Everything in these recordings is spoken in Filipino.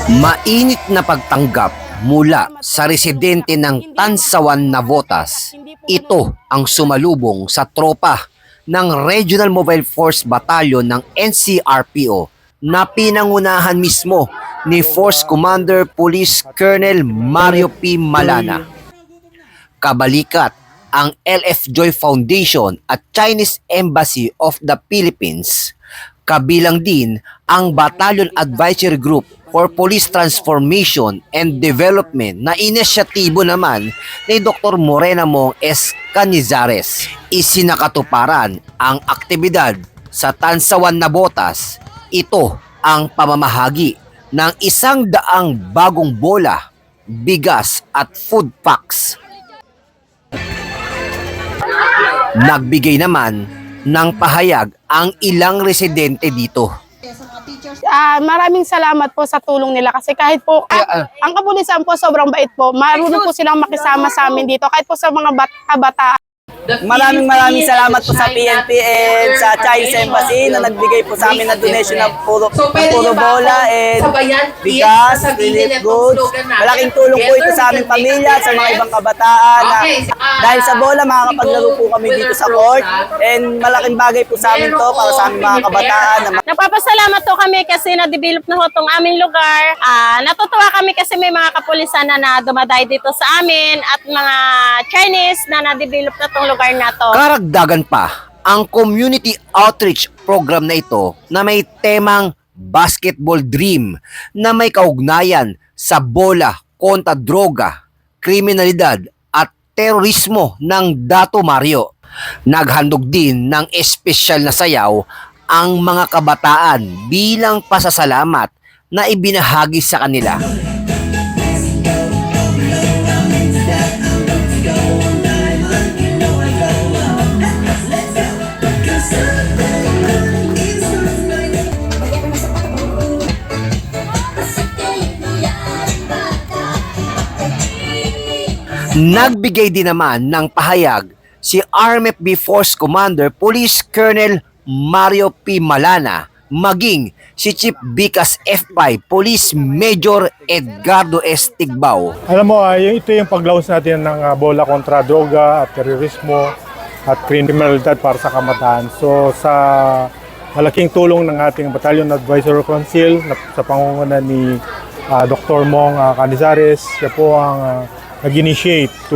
Mainit na pagtanggap mula sa residente ng Tansawan Navotas. Ito ang sumalubong sa tropa ng Regional Mobile Force Battalion ng NCRPO na pinangunahan mismo ni Force Commander Police Colonel Mario P. Malana. Kabalikat ang LF Joy Foundation at Chinese Embassy of the Philippines. Kabilang din ang Battalion Advisory Group for Police Transformation and Development na inisyatibo naman ni Dr. Morena Mong S. Canizares. Isinakatuparan ang aktibidad sa Tansawan Navotas. Ito ang pamamahagi ng 100 bagong bola, bigas at food packs. Nagbigay naman ng pahayag ang ilang residente dito. Maraming salamat po sa tulong nila kasi kahit po ang kapulisan po sobrang bait po. Marunong po silang makisama sa amin dito kahit po sa mga kabataan. Maraming salamat po sa PNP and sa Chinese Embassy na nagbigay po sa amin ng donation ng puro bola and bigas, relief goods. Malaking tulong po ito sa aming pamilya, sa mga ibang kabataan. Dahil sa bola, makakapaglaro po kami dito sa court and malaking bagay po sa amin to para sa aming mga kabataan. Nagpapasalamat po kami kasi na-develop na ho itong aming lugar. Natutuwa kami kasi may mga kapulisan na dumaday dito sa amin at mga Chinese na na-develop na itong lugar na to. Karagdagan pa ang community outreach program na ito na may temang basketball dream na may kaugnayan sa bola kontra droga, kriminalidad at terorismo ng Dato Mario. Naghandog din ng espesyal na sayaw ang mga kabataan bilang pasasalamat na ibinahagi sa kanila. Nagbigay din naman ng pahayag si RMFB Force Commander Police Colonel Mario P. Malana, maging si Chief Bicas F5 Police Major Edgardo S. Tigbao. Alam mo, ito yung paglawas natin ng bola kontra droga at terorismo at kriminalidad para sa kabataan. So sa malaking tulong ng ating Battalion Advisory Council sa pangunguna ni Dr. Mong Canizares, siya po ang nag-initiate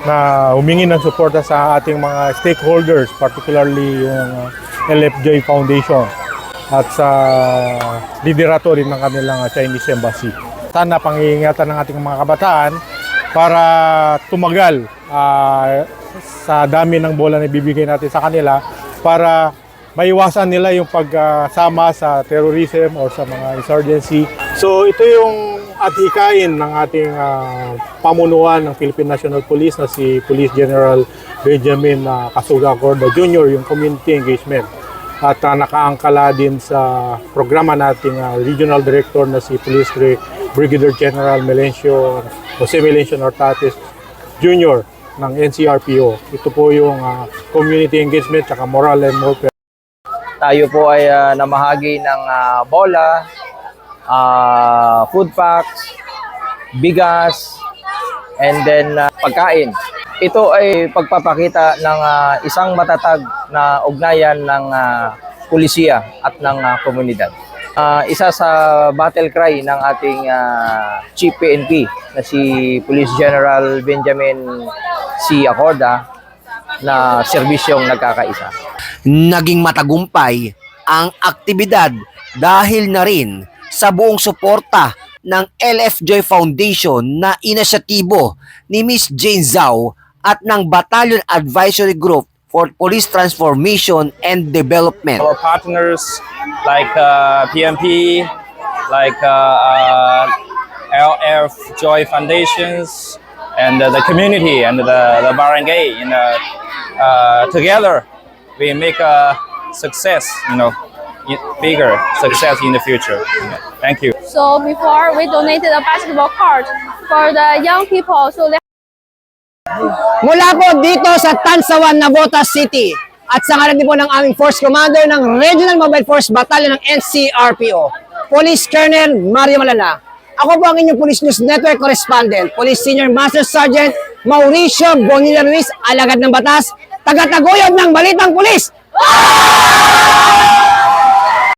na humingi ng suporta sa ating mga stakeholders, particularly yung LF Joy Foundation at sa liderato rin ng kanilang Chinese Embassy. Sana pang-iingatan ng ating mga kabataan para tumagal sa dami ng bola na ibibigay natin sa kanila para maiwasan nila yung pagsama sa terrorism or sa mga insurgency. So ito yung hikain ng ating pamunuan ng Philippine National Police na si Police General Benjamin Casuga Corda Jr., yung community engagement. At nakaangkala din sa programa nating Regional Director na si Police Brigadier General Jose Melencio Nortates Jr. ng NCRPO. Ito po yung community engagement at moral and warfare. Tayo po ay namahagi ng bola, food packs, bigas, and then pagkain. Ito ay pagpapakita ng isang matatag na ugnayan ng pulisiya at ng komunidad. Isa sa battle cry ng ating Chief PNP na si Police General Benjamin C. Acorda na serbisyong nagkakaisa. Naging matagumpay ang aktibidad dahil na rin sa buong suporta ng LF Joy Foundation na inisyatibo ni Miss Jane Zhao at ng Battalion Advisory Group for Police Transformation and Development. Our partners like PNP, like LF Joy Foundations, and the community and the barangay, together we make a success, bigger success in the future. Thank you. So before we donated a basketball court for the young people, so they Mula po dito sa Tansawan, Navotas City at sa ngalan din po ng aming Force Commander ng Regional Mobile Force Battalion ng NCRPO. Police Colonel Mario Malala. Ako po ang inyong Police News Network Correspondent, Police Senior Master Sergeant Mauricio Bonilla Ruiz, alagad ng batas, taga-taguyod ng Balitang Pulis.